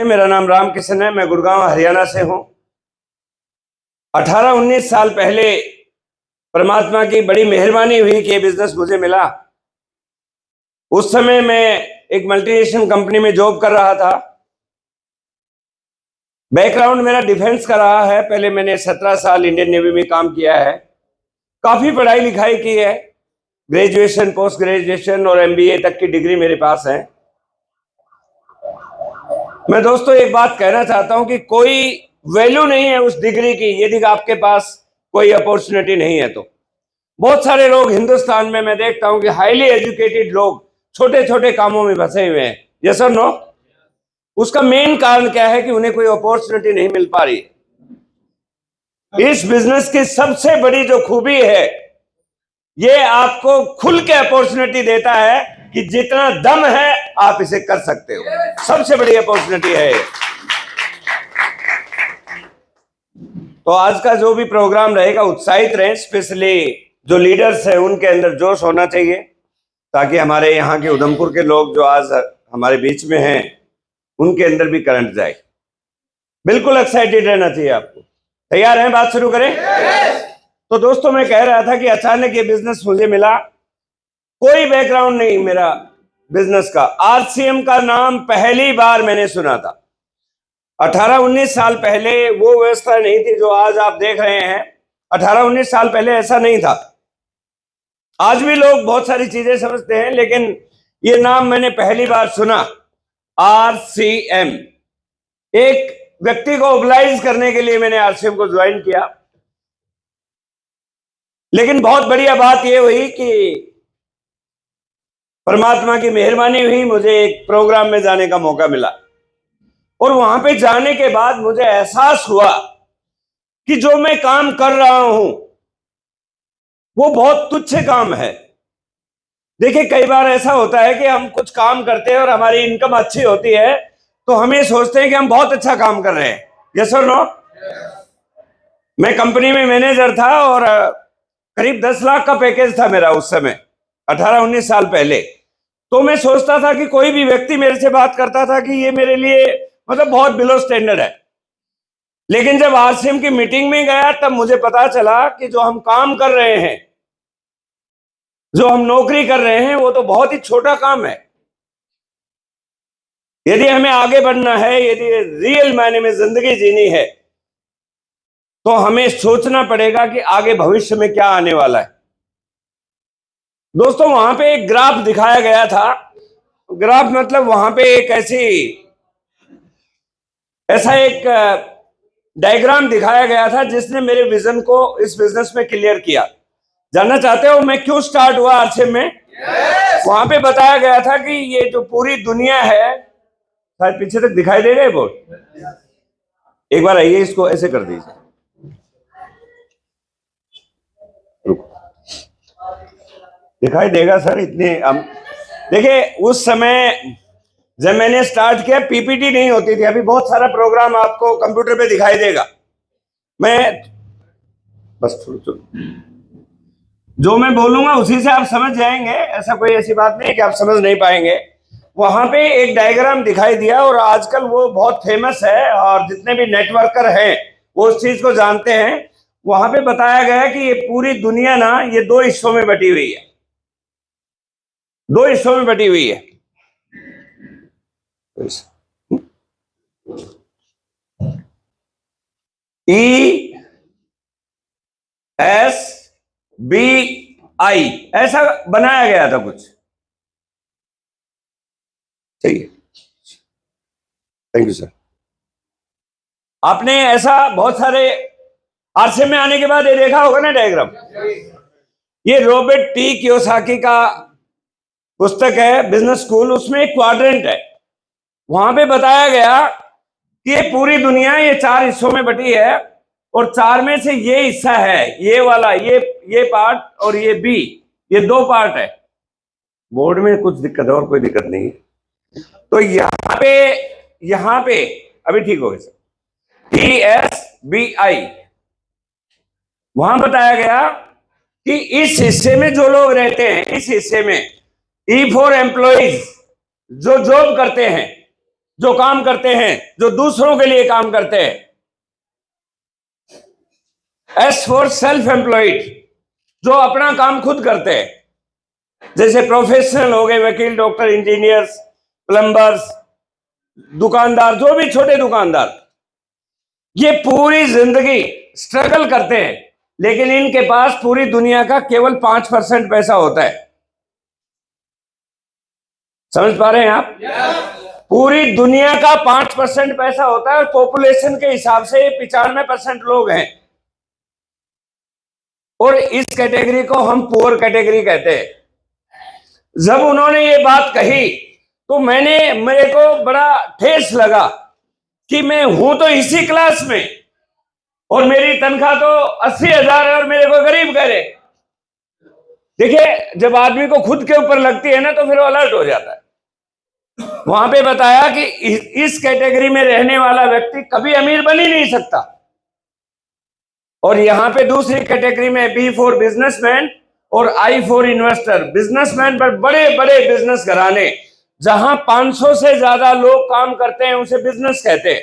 मेरा नाम राम किशन है। मैं गुड़गांव हरियाणा से हूं। 18-19 साल पहले परमात्मा की बड़ी मेहरबानी हुई कि ये बिजनेस मुझे मिला। उस समय मैं एक मल्टीनेशनल कंपनी में जॉब कर रहा था। बैकग्राउंड मेरा डिफेंस का रहा है। पहले मैंने 17 साल इंडियन नेवी में काम किया है। काफी पढ़ाई लिखाई की है। ग्रेजुएशन, पोस्ट ग्रेजुएशन और MBA तक की डिग्री मेरे पास है। मैं दोस्तों एक बात कहना चाहता हूं कि कोई वैल्यू नहीं है उस डिग्री की यदि आपके पास कोई अपॉर्चुनिटी नहीं है तो। बहुत सारे लोग हिंदुस्तान में मैं देखता हूं कि हाईली एजुकेटेड लोग छोटे छोटे कामों में फंसे हुए हैं। यस और नो? उसका मेन कारण क्या है कि उन्हें कोई अपॉर्चुनिटी नहीं मिल पा रही। इस बिजनेस की सबसे बड़ी जो खूबी है, ये आपको खुल के अपॉर्चुनिटी देता है कि जितना दम है आप इसे कर सकते हो। सबसे बड़ी अपॉर्चुनिटी है ये। तो आज का जो भी प्रोग्राम रहेगा उत्साहित रहें। स्पेशली जो लीडर्स हैं उनके अंदर जोश होना चाहिए, ताकि हमारे यहाँ के उधमपुर के लोग जो आज हमारे बीच में हैं उनके अंदर भी करंट जाए। बिल्कुल एक्साइटेड रहना चाहिए आपको। तैयार हैं? बात शुरू करें? तो दोस्तों मैं कह रहा था कि अचानक ये बिजनेस मुझे मिला। कोई बैकग्राउंड नहीं मेरा बिजनेस का। RCM का नाम पहली बार मैंने सुना था। 18-19 साल पहले वो व्यवस्था नहीं थी जो आज आप देख रहे हैं। 18-19 साल पहले ऐसा नहीं था। आज भी लोग बहुत सारी चीजें समझते हैं, लेकिन ये नाम मैंने पहली बार सुना। RCM। एक व्यक्ति को ओबलाइज करने के लिए मैंने RCM को ज्वाइन किया। लेकिन बहुत बढ़िया बात यह हुई कि परमात्मा की मेहरबानी हुई, मुझे एक प्रोग्राम में जाने का मौका मिला। और वहां पे जाने के बाद मुझे एहसास हुआ कि जो मैं काम कर रहा हूं वो बहुत तुच्छ काम है। देखिए, कई बार ऐसा होता है कि हम कुछ काम करते हैं और हमारी इनकम अच्छी होती है तो हम ये सोचते हैं कि हम बहुत अच्छा काम कर रहे हैं। यस और नो? मैं कंपनी में मैनेजर था और करीब 10 लाख का पैकेज था मेरा उस समय, 18-19 साल पहले। तो मैं सोचता था कि कोई भी व्यक्ति मेरे से बात करता था कि ये मेरे लिए मतलब बहुत बिलो स्टैंडर्ड है। लेकिन जब RCM की मीटिंग में गया तब मुझे पता चला कि जो हम काम कर रहे हैं, जो हम नौकरी कर रहे हैं, वो तो बहुत ही छोटा काम है। यदि हमें आगे बढ़ना है, यदि रियल मायने में जिंदगी जीनी है, तो हमें सोचना पड़ेगा कि आगे भविष्य में क्या आने वाला है। दोस्तों वहां पे एक ग्राफ दिखाया गया था। ग्राफ मतलब वहां पे एक ऐसा एक डायग्राम दिखाया गया था जिसने मेरे विजन को इस बिजनेस में क्लियर किया। जानना चाहते हो मैं क्यों स्टार्ट हुआ RCM में? वहां पे बताया गया था कि ये जो पूरी दुनिया है, शायद पीछे तक दिखाई दे रहे बोर्ड, एक बार आइए इसको ऐसे कर दीजिए। दिखाई देगा सर? इतने देखिए, उस समय जब मैंने स्टार्ट किया PPT नहीं होती थी। अभी बहुत सारा प्रोग्राम आपको कंप्यूटर पे दिखाई देगा। मैं बस जो मैं बोलूंगा उसी से आप समझ जाएंगे। ऐसा कोई ऐसी बात नहीं है कि आप समझ नहीं पाएंगे। वहां पे एक डायग्राम दिखाई दिया और आजकल वो बहुत फेमस है और जितने भी नेटवर्कर हैं वो उस चीज को जानते हैं। वहां पे बताया गया कि ये पूरी दुनिया ना, ये 2 हिस्सों में बटी हुई है। 2 हिस्सों में बटी हुई है। ESBI ऐसा बनाया गया था कुछ। सही है, थैंक यू सर। आपने ऐसा बहुत सारे RCM में आने के बाद ये देखा होगा ना डायग्राम। ये रॉबर्ट T कियोसाकी का पुस्तक है बिजनेस स्कूल, उसमें एक क्वाड्रेंट है। वहां पे बताया गया कि ये पूरी दुनिया ये 4 हिस्सों में बटी है और 4 में से ये हिस्सा है, ये वाला, ये पार्ट और ये B, ये 2 पार्ट है। बोर्ड में कुछ दिक्कत है और कोई दिक्कत नहीं है। तो यहां पे अभी ठीक हो गया सर। ESBI वहां बताया गया कि इस हिस्से में जो लोग रहते हैं, इस हिस्से में E फॉर एम्प्लॉइज, जो जॉब करते हैं, जो काम करते हैं, जो दूसरों के लिए काम करते हैं। एस फॉर सेल्फ एम्प्लॉयड, जो अपना काम खुद करते हैं, जैसे प्रोफेशनल हो गए, वकील, डॉक्टर, इंजीनियर्स, प्लम्बर्स, दुकानदार, जो भी छोटे दुकानदार, ये पूरी जिंदगी स्ट्रगल करते हैं, लेकिन इनके पास पूरी दुनिया का केवल 5% पैसा होता है। समझ पा रहे हैं आप? पूरी दुनिया का 5% पैसा होता है और पॉपुलेशन के हिसाब से 95% लोग हैं, और इस कैटेगरी को हम पुअर कैटेगरी कहते हैं। जब उन्होंने ये बात कही तो मेरे को बड़ा ठेस लगा कि मैं हूं तो इसी क्लास में और मेरी तनख्वाह तो 80,000 है और मेरे को गरीब कह रहे। देखिए, जब आदमी को खुद के ऊपर लगती है ना तो फिर वो अलर्ट हो जाता है। वहां पे बताया कि इस कैटेगरी में रहने वाला व्यक्ति कभी अमीर बन ही नहीं सकता। और यहां पे दूसरी कैटेगरी में बी फॉर बिजनेसमैन और आई फॉर इन्वेस्टर। बिजनेसमैन पर बड़े बड़े बिजनेस घराने, जहां 500 से ज्यादा लोग काम करते हैं, उसे बिजनेस कहते हैं।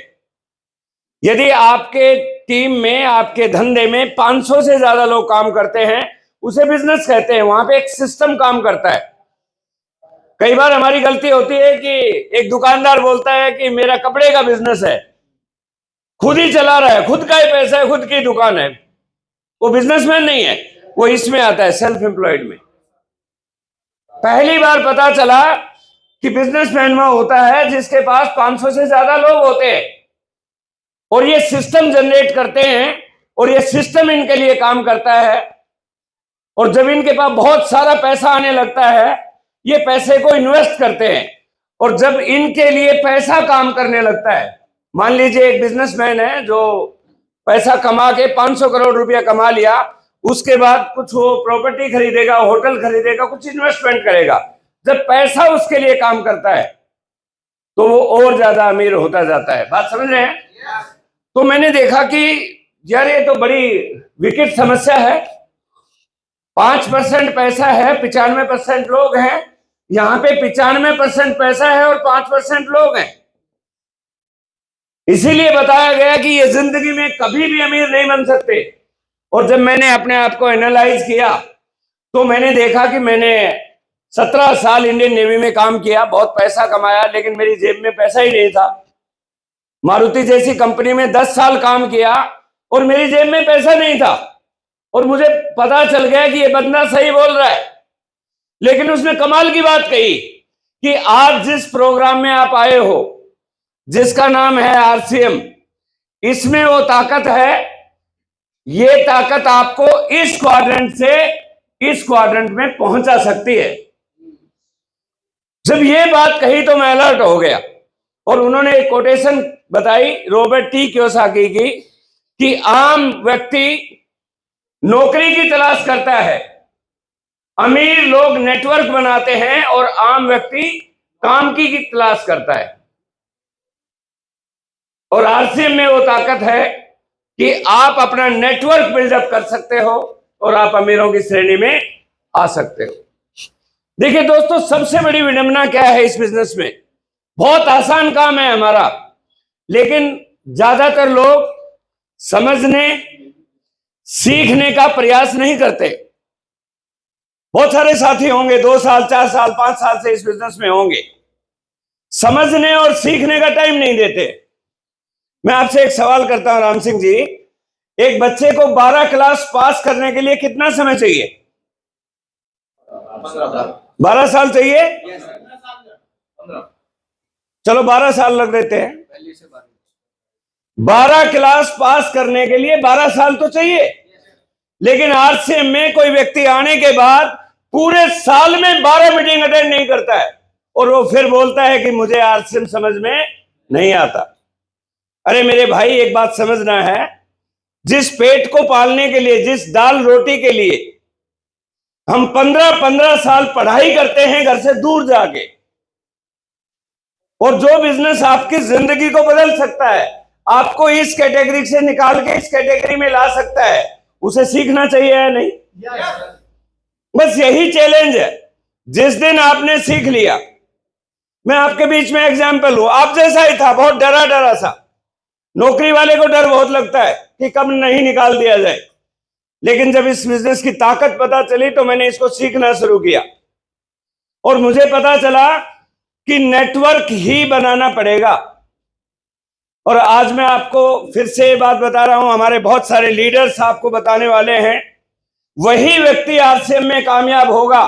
यदि आपके टीम में, आपके धंधे में 500 से ज्यादा लोग काम करते हैं, उसे बिजनेस कहते हैं। वहां पे एक सिस्टम काम करता है। कई बार हमारी गलती होती है कि एक दुकानदार बोलता है कि मेरा कपड़े का बिजनेस है, खुद ही चला रहा है, खुद का ही पैसा है, खुद की दुकान है, वो बिजनेसमैन नहीं है, वो इसमें आता है, सेल्फ एम्प्लॉयड में। पहली बार पता चला कि बिजनेसमैन वो होता है जिसके पास 500 से ज्यादा लोग होते हैं और ये सिस्टम जनरेट करते हैं और ये सिस्टम इनके लिए काम करता है। और जब इनके पास बहुत सारा पैसा आने लगता है, ये पैसे को इन्वेस्ट करते हैं। और जब इनके लिए पैसा काम करने लगता है, मान लीजिए एक बिजनेसमैन है जो पैसा कमा के 500 करोड़ रुपया कमा लिया, उसके बाद कुछ वो प्रॉपर्टी खरीदेगा, होटल खरीदेगा, कुछ इन्वेस्टमेंट करेगा। जब पैसा उसके लिए काम करता है तो वो और ज्यादा अमीर होता जाता है। बात समझ रहे हैं? तो मैंने देखा कि यार ये तो बड़ी विकट समस्या है। 5% पैसा है, 95% लोग हैं। यहां पे 95% पैसा है और 5% लोग हैं। इसीलिए बताया गया कि ये जिंदगी में कभी भी अमीर नहीं बन सकते। और जब मैंने अपने आप को एनालाइज किया तो मैंने देखा कि मैंने 17 साल इंडियन नेवी में काम किया, बहुत पैसा कमाया, लेकिन मेरी जेब में पैसा ही नहीं था। मारुति जैसी कंपनी में 10 साल काम किया और मेरी जेब में पैसा नहीं था। और मुझे पता चल गया कि ये बंदा सही बोल रहा है। लेकिन उसने कमाल की बात कही कि आज जिस प्रोग्राम में आप आए हो, जिसका नाम है आरसीएम, इसमें वो ताकत है, ये ताकत आपको इस क्वाड्रेंट से इस क्वाड्रेंट में पहुंचा सकती है। जब ये बात कही तो मैं अलर्ट हो गया। और उन्होंने एक कोटेशन बताई रॉबर्ट टी कियोसाकी की कि आम व्यक्ति नौकरी की तलाश करता है, अमीर लोग नेटवर्क बनाते हैं और आम व्यक्ति काम की तलाश करता है। और आरसीएम में वो ताकत है कि आप अपना नेटवर्क बिल्डअप कर सकते हो और आप अमीरों की श्रेणी में आ सकते हो। देखिए दोस्तों, सबसे बड़ी विडंबना क्या है इस बिजनेस में? बहुत आसान काम है हमारा, लेकिन ज्यादातर लोग समझने, सीखने का प्रयास नहीं करते। बहुत सारे साथी होंगे 2 साल, 4 साल, 5 साल से इस बिजनेस में होंगे, समझने और सीखने का टाइम नहीं देते। मैं आपसे एक सवाल करता हूं राम सिंह जी, एक बच्चे को 12 क्लास पास करने के लिए कितना समय चाहिए? 12 साल चाहिए? चलो 12 साल लग देते हैं। 12 क्लास पास करने के लिए 12 साल तो चाहिए। लेकिन आरसीएम में कोई व्यक्ति आने के बाद पूरे साल में 12 मीटिंग अटेंड नहीं करता है और वो फिर बोलता है कि मुझे आरसीएम समझ में नहीं आता। अरे मेरे भाई, एक बात समझना है, जिस पेट को पालने के लिए, जिस दाल रोटी के लिए हम 15-15 साल पढ़ाई करते हैं घर से दूर जाके, और जो बिजनेस आपकी जिंदगी को बदल सकता है, आपको इस कैटेगरी से निकाल के इस कैटेगरी में ला सकता है, उसे सीखना चाहिए या नहीं? बस यही चैलेंज है। जिस दिन आपने सीख लिया, मैं आपके बीच में एग्जाम्पल हूं, आप जैसा ही था, बहुत डरा डरा सा। नौकरी वाले को डर बहुत लगता है कि कब नहीं निकाल दिया जाए, लेकिन जब इस बिजनेस की ताकत पता चली तो मैंने इसको सीखना शुरू किया और मुझे पता चला कि नेटवर्क ही बनाना पड़ेगा। और आज मैं आपको फिर से ये बात बता रहा हूं, हमारे बहुत सारे लीडर्स आपको बताने वाले हैं, वही व्यक्ति आरसीएम में कामयाब होगा,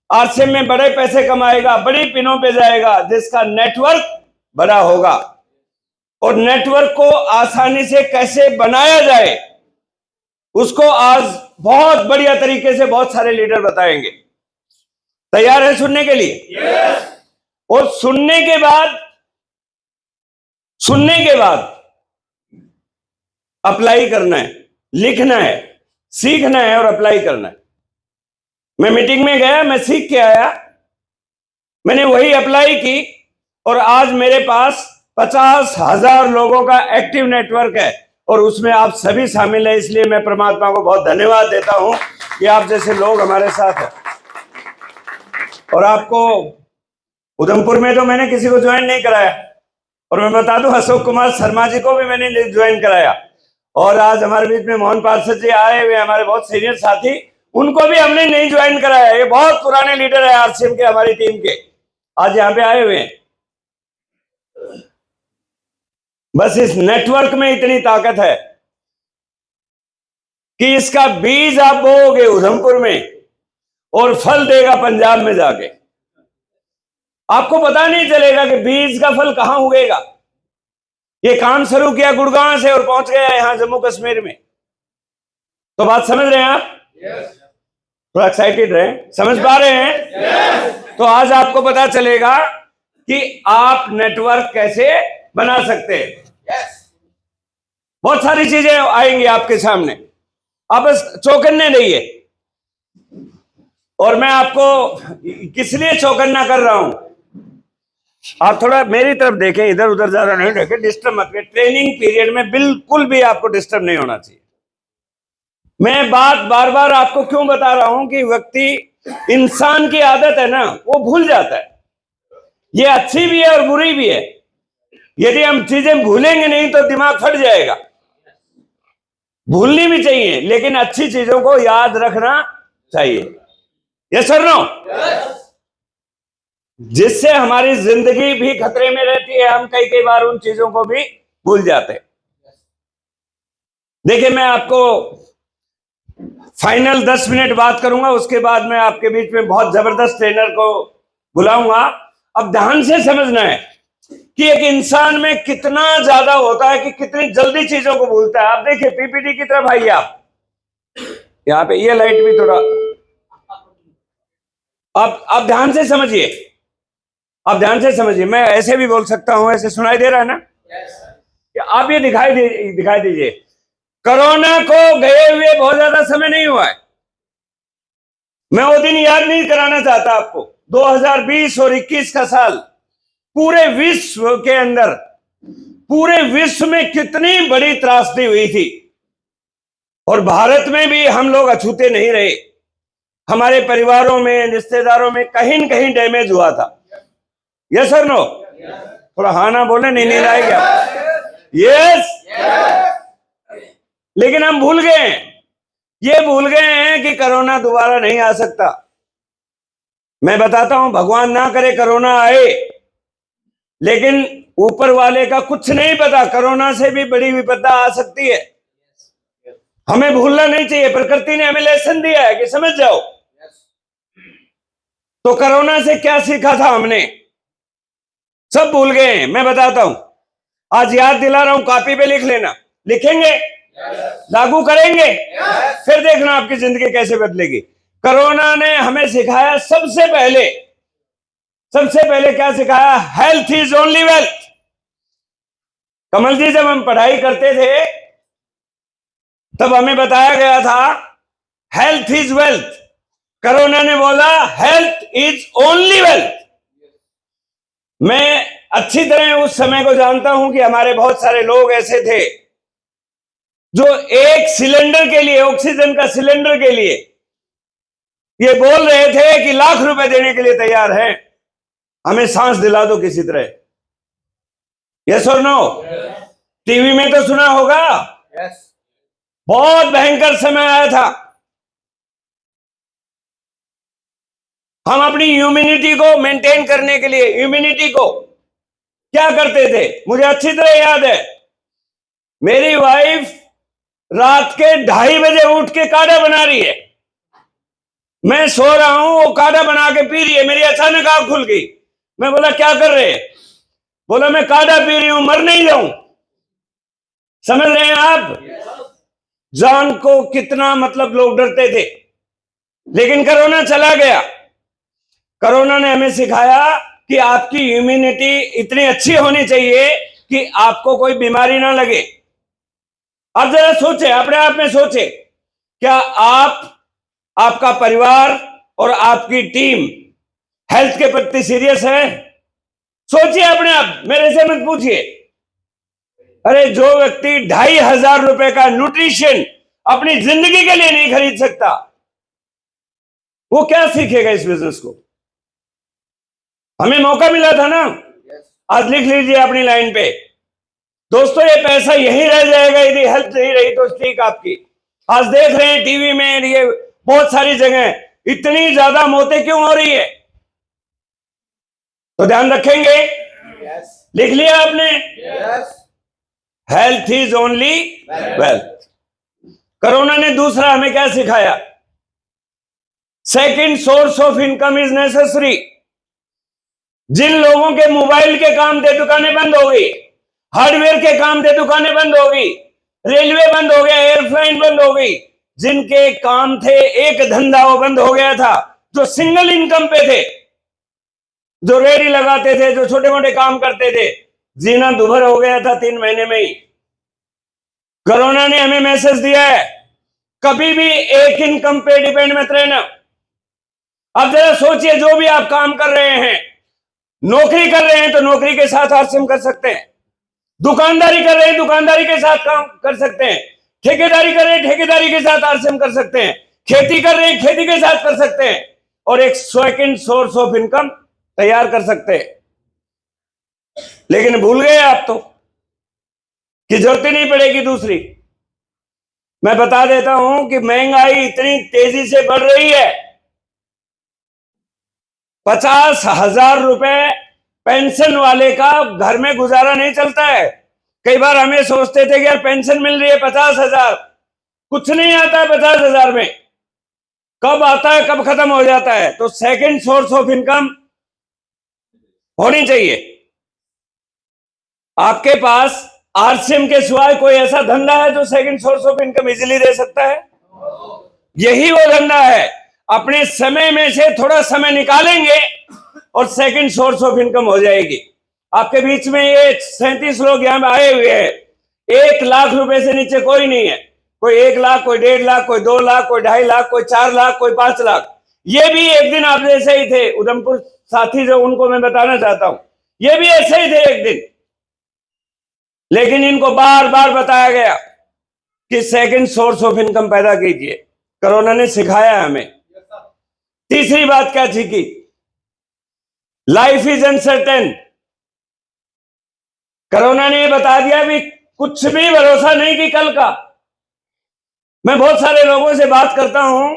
आरसीएम में बड़े पैसे कमाएगा, बड़ी पिनों पे जाएगा, जिसका नेटवर्क बड़ा होगा। और नेटवर्क को आसानी से कैसे बनाया जाए उसको आज बहुत बढ़िया तरीके से बहुत सारे लीडर बताएंगे। तैयार है सुनने के लिए? yes. और सुनने के बाद अप्लाई करना है, लिखना है, सीखना है और अप्लाई करना है। मैं मीटिंग में गया, मैं सीख के आया, मैंने वही अप्लाई की और आज मेरे पास 50,000 लोगों का एक्टिव नेटवर्क है और उसमें आप सभी शामिल हैं। इसलिए मैं परमात्मा को बहुत धन्यवाद देता हूं कि आप जैसे लोग हमारे साथ हैं। और आपको उधमपुर में तो मैंने किसी को ज्वाइन नहीं कराया, और मैं बता दूं अशोक कुमार शर्मा जी को भी मैंने ज्वाइन कराया, और आज हमारे बीच में मोहन पार्षद जी आए हुए, हमारे बहुत सीनियर साथी, उनको भी हमने नहीं ज्वाइन कराया। ये बहुत पुराने लीडर है आरसीएम के, हमारी टीम के, आज यहाँ पे आए हुए हैं। बस इस नेटवर्क में इतनी ताकत है कि इसका बीज आप बोओगे उधमपुर में और फल देगा पंजाब में जाके। आपको पता नहीं चलेगा कि बीज का फल कहां उगेगा। ये काम शुरू किया गुड़गांव से और पहुंच गया यहां जम्मू कश्मीर में। तो बात समझ रहे हैं आप? थोड़ा एक्साइटेड रहे, समझ पा रहे हैं? तो आज आपको पता चलेगा कि आप नेटवर्क कैसे बना सकते हैं। बहुत सारी चीजें आएंगी आपके सामने, आप बस चौकन्ने रहिए। और मैं आपको किस लिए चौकन्ना कर रहा हूं, आप थोड़ा मेरी तरफ देखें, इधर उधर ज्यादा नहीं देखें, डिस्टर्ब मत करें। ट्रेनिंग पीरियड में बिल्कुल भी आपको डिस्टर्ब नहीं होना चाहिए। मैं बात बार बार आपको क्यों बता रहा हूं कि व्यक्ति, इंसान की आदत है ना, वो भूल जाता है। ये अच्छी भी है और बुरी भी है। यदि हम चीजें भूलेंगे नहीं तो दिमाग फट जाएगा। भूलनी भी चाहिए, लेकिन अच्छी चीजों को याद रखना चाहिए। यस और नो? जिससे हमारी जिंदगी भी खतरे में रहती है, हम कई बार उन चीजों को भी भूल जाते हैं। देखिए, मैं आपको फाइनल 10 मिनट बात करूंगा, उसके बाद मैं आपके बीच में बहुत जबरदस्त ट्रेनर को बुलाऊंगा। अब ध्यान से समझना है कि एक इंसान में कितना ज्यादा होता है कि कितनी जल्दी चीजों को भूलता है। आप देखिए, पीपीटी की तरफ आइए आप, यहां पे ये लाइट भी थोड़ा, आप ध्यान से समझिए, आप ध्यान से समझिए। मैं ऐसे भी बोल सकता हूं, ऐसे सुनाई दे रहा है ना? आप ये दिखाई दीजिए। कोरोना को गए हुए बहुत ज्यादा समय नहीं हुआ है। मैं वो दिन याद नहीं कराना चाहता आपको। 2020 और 21 का साल पूरे विश्व के अंदर, पूरे विश्व में कितनी बड़ी त्रासदी हुई थी, और भारत में भी हम लोग अछूते नहीं रहे। हमारे परिवारों में, रिश्तेदारों में कहीं न कहीं डैमेज हुआ था। यस और नो? थोड़ा हाँ ना बोले, नहीं नींद आएगी क्या? यस। लेकिन हम भूल गए, ये भूल गए हैं कि कोरोना दोबारा नहीं आ सकता। मैं बताता हूं, भगवान ना करे कोरोना आए, लेकिन ऊपर वाले का कुछ नहीं पता, कोरोना से भी बड़ी विपदा आ सकती है। हमें भूलना नहीं चाहिए। प्रकृति ने हमें लेसन दिया है कि समझ जाओ। तो कोरोना से क्या सीखा था हमने, सब भूल गए हैं। मैं बताता हूं, आज याद दिला रहा हूं, कॉपी पे लिख लेना। लिखेंगे, लागू करेंगे, फिर देखना आपकी जिंदगी कैसे बदलेगी। कोरोना ने हमें सिखाया, सबसे पहले क्या सिखाया? Health is only wealth. Kamal ji, जब हम पढ़ाई करते थे तब हमें बताया गया था हेल्थ इज वेल्थ। कोरोना ने बोला हेल्थ इज ओनली वेल्थ। मैं अच्छी तरह उस समय को जानता हूं कि हमारे बहुत सारे लोग ऐसे थे जो एक सिलेंडर के लिए, ऑक्सीजन का सिलेंडर के लिए, ये बोल रहे थे कि लाख रुपए देने के लिए तैयार हैं। हमें सांस दिला दो किसी तरह। यस और नो? टीवी में तो सुना होगा, बहुत भयंकर समय आया था। हम अपनी इम्यूनिटी को मेंटेन करने के लिए, इम्यूनिटी को क्या करते थे, मुझे अच्छी तरह याद है। मेरी वाइफ रात के 2:30 बजे उठ के काढ़ा बना रही है, मैं सो रहा हूं, वो काढ़ा बना के पी रही है। मेरी अचानक आंख खुल गई। मैं बोला क्या कर रहे हैं? बोला मैं काढ़ा पी रही हूं, मर नहीं जाऊं। समझ रहे हैं आप? जान को कितना मतलब लोग डरते थे। लेकिन कोरोना चला गया। कोरोना ने हमें सिखाया कि आपकी इम्यूनिटी इतनी अच्छी होनी चाहिए कि आपको कोई बीमारी ना लगे। आप जरा सोचे, अपने आप में सोचे, क्या आप, आपका परिवार और आपकी टीम हेल्थ के प्रति सीरियस है? सोचिए अपने आप, मेरे से मत पूछिए। अरे जो व्यक्ति 2,500 रुपए का न्यूट्रिशन अपनी जिंदगी के लिए नहीं खरीद सकता, वो क्या सीखेगा इस बिजनेस को? हमें मौका मिला था ना, आज लिख लीजिए अपनी लाइन पे। दोस्तों ये पैसा यही रह जाएगा यदि हेल्थ नहीं रही तो ठीक आपकी। आज देख रहे हैं टीवी में, ये बहुत सारी जगह इतनी ज्यादा मौतें क्यों हो रही है? तो ध्यान रखेंगे? लिख लिया आपने? Health is only wealth. Corona ने दूसरा हमें क्या सिखाया? Second source of income is necessary. जिन लोगों के मोबाइल के काम थे दुकानें बंद हो गई, हार्डवेयर के काम थे दुकानें बंद हो गई, रेलवे बंद हो गया, एयरलाइन बंद हो गई। जिनके काम थे एक धंधा वो बंद हो गया था। जो सिंगल इनकम पे थे, जो रेडी लगाते थे, जो छोटे मोटे काम करते थे, जीना दुभर हो गया था 3 महीने में ही। कोरोना ने हमें मैसेज दिया है, कभी भी एक इनकम पे डिपेंड मत रहना। अब जरा सोचिए, जो भी आप काम कर रहे हैं, नौकरी कर रहे हैं तो नौकरी के साथ आरसीएम कर सकते हैं, दुकानदारी कर रहे हैं दुकानदारी के साथ काम कर सकते हैं, ठेकेदारी कर रहे हैं ठेकेदारी के साथ आरसीएम कर सकते हैं, खेती कर रहे हैं खेती के साथ कर सकते हैं, और एक सेकंड सोर्स ऑफ इनकम तैयार कर सकते हैं। लेकिन भूल गए आप तो कि जरूरत ही नहीं पड़ेगी दूसरी। मैं बता देता हूं कि महंगाई इतनी तेजी से बढ़ रही है, 50,000 रुपए पेंशन वाले का घर में गुजारा नहीं चलता है। कई बार हमें सोचते थे कि यार पेंशन मिल रही है 50,000, कुछ नहीं आता है 50,000 में, कब आता है कब खत्म हो जाता है। तो सेकंड सोर्स ऑफ इनकम होनी चाहिए। आपके पास आरसीएम के सिवाय कोई ऐसा धंधा है जो second source of income easily दे सकता है? यही वो धंधा है। अपने समय में से थोड़ा समय निकालेंगे और सेकंड सोर्स ऑफ इनकम हो जाएगी। आपके बीच में ये 37 लोग यहां आए हुए हैं, 1 लाख रुपए से नीचे कोई नहीं है। कोई 1 लाख, कोई 1.5 लाख, कोई 2 लाख, कोई 2.5 लाख, कोई 4 लाख, कोई 5 लाख। ये भी एक दिन आप जैसे ही थे, उधमपुर साथी जो, उनको मैं बताना चाहता हूं, ये भी ऐसे ही थे एक दिन। लेकिन इनको बार बार बताया गया कि सेकंड सोर्स ऑफ इनकम पैदा कीजिए। कोरोना ने सिखाया हमें। तीसरी बात क्या सीखी? Life is uncertain. कोरोना ने बता दिया भी कुछ भी भरोसा नहीं कि कल का। मैं बहुत सारे लोगों से बात करता हूं,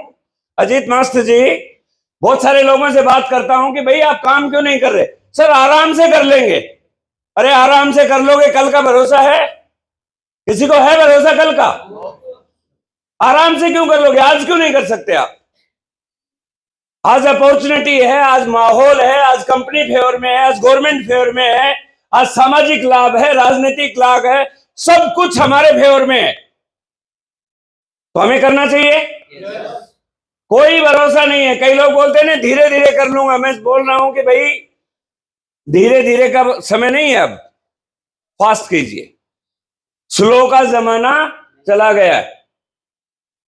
अजीत मास्टर जी, बहुत सारे लोगों से बात करता हूं कि भाई आप काम क्यों नहीं कर रहे? सर आराम से कर लेंगे। अरे आराम से कर लोगे, कल का भरोसा है? किसी को है भरोसा कल का? आराम से क्यों कर लोगे? आज क्यों नहीं कर सकते आप? आज अपॉर्चुनिटी है, आज माहौल है, आज कंपनी फेवर में है, आज गवर्नमेंट फेवर में है, आज सामाजिक लाभ है, राजनीतिक लाभ है, सब कुछ हमारे फेवर में है। तो हमें करना चाहिए। कोई भरोसा नहीं है। कई लोग बोलते हैं ना धीरे धीरे कर लूंगा। मैं बोल रहा हूं कि भाई धीरे धीरे का समय नहीं है, अब फास्ट कीजिए। स्लो का जमाना चला गया है।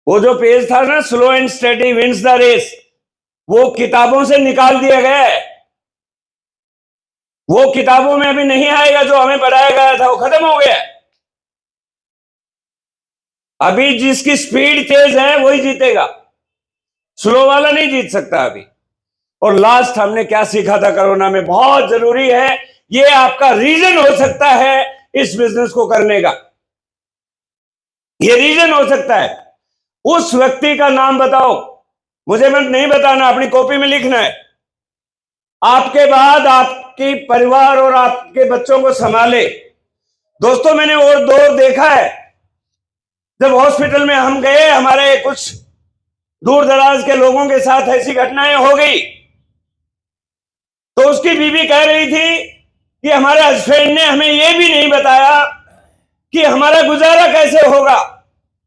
वो जो पेज था ना, slow and study wins the race, वो किताबों से निकाल दिया गया है। वो किताबों में अभी नहीं आएगा। जो हमें पढ़ाया गया था वो खत्म हो गया है। अभी जिसकी स्पीड तेज है वही जीतेगा, स्लो वाला नहीं जीत सकता। अभी और लास्ट हमने क्या सीखा था कोरोना में, बहुत जरूरी है, ये आपका रीजन हो सकता है इस बिजनेस को करने का, ये रीजन हो सकता है। उस व्यक्ति का नाम बताओ, मुझे मत नहीं बताना, अपनी कॉपी में लिखना है। आपके बाद आपके परिवार और आपके बच्चों को संभाले। दोस्तों, मैंने और दौर देखा है, जब हॉस्पिटल में हम गए, हमारे कुछ दूर दराज के लोगों के साथ ऐसी घटनाएं हो गई, तो उसकी बीवी कह रही थी कि हमारे हस्बैंड ने हमें यह भी नहीं बताया कि हमारा गुजारा कैसे होगा,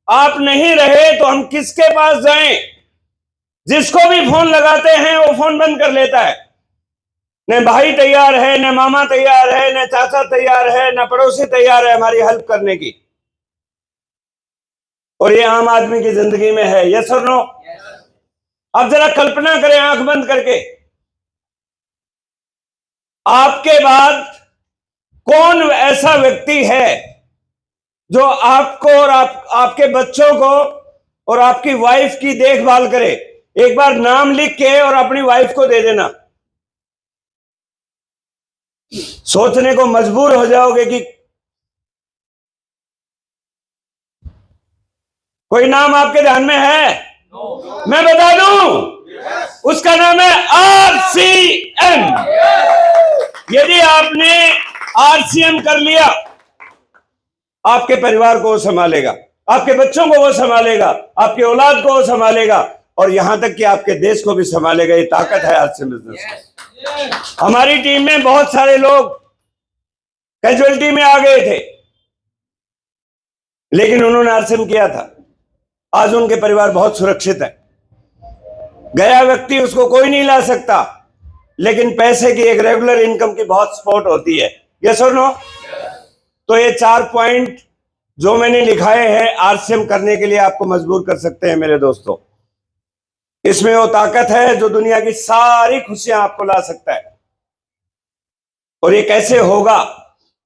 आप नहीं रहे तो हम किसके पास जाएं। जिसको भी फोन लगाते हैं वो फोन बंद कर लेता है, न भाई तैयार है, न मामा तैयार है, न चाचा तैयार है, न पड़ोसी तैयार है हमारी हेल्प करने की। और ये आम आदमी की जिंदगी में है, यस और नो? अब जरा कल्पना करें आंख बंद करके, आपके बाद कौन ऐसा व्यक्ति है जो आपको और आपके बच्चों को और आपकी वाइफ की देखभाल करे। एक बार नाम लिख के और अपनी वाइफ को दे देना, सोचने को मजबूर हो जाओगे कि कोई नाम आपके ध्यान में है? मैं बता दूं, उसका नाम है RCM। यदि आपने RCM कर लिया, आपके परिवार को वो संभालेगा, आपके बच्चों को वो संभालेगा, आपकी औलाद को वो संभालेगा, और यहां तक कि आपके देश को भी संभालेगा। ये ताकत है RCM बिजनेस। हमारी टीम में बहुत सारे लोग कैजुअलिटी में आ गए थे, लेकिन उन्होंने RCM किया था। आज उनके परिवार बहुत सुरक्षित है। गया व्यक्ति उसको कोई नहीं ला सकता, लेकिन पैसे की एक रेगुलर इनकम की बहुत सपोर्ट होती है, यस और नो? तो ये 4 पॉइंट जो मैंने लिखाए हैं RCM करने के लिए आपको मजबूर कर सकते हैं मेरे दोस्तों। इसमें वो ताकत है जो दुनिया की सारी खुशियां आपको ला सकता है। और ये कैसे होगा?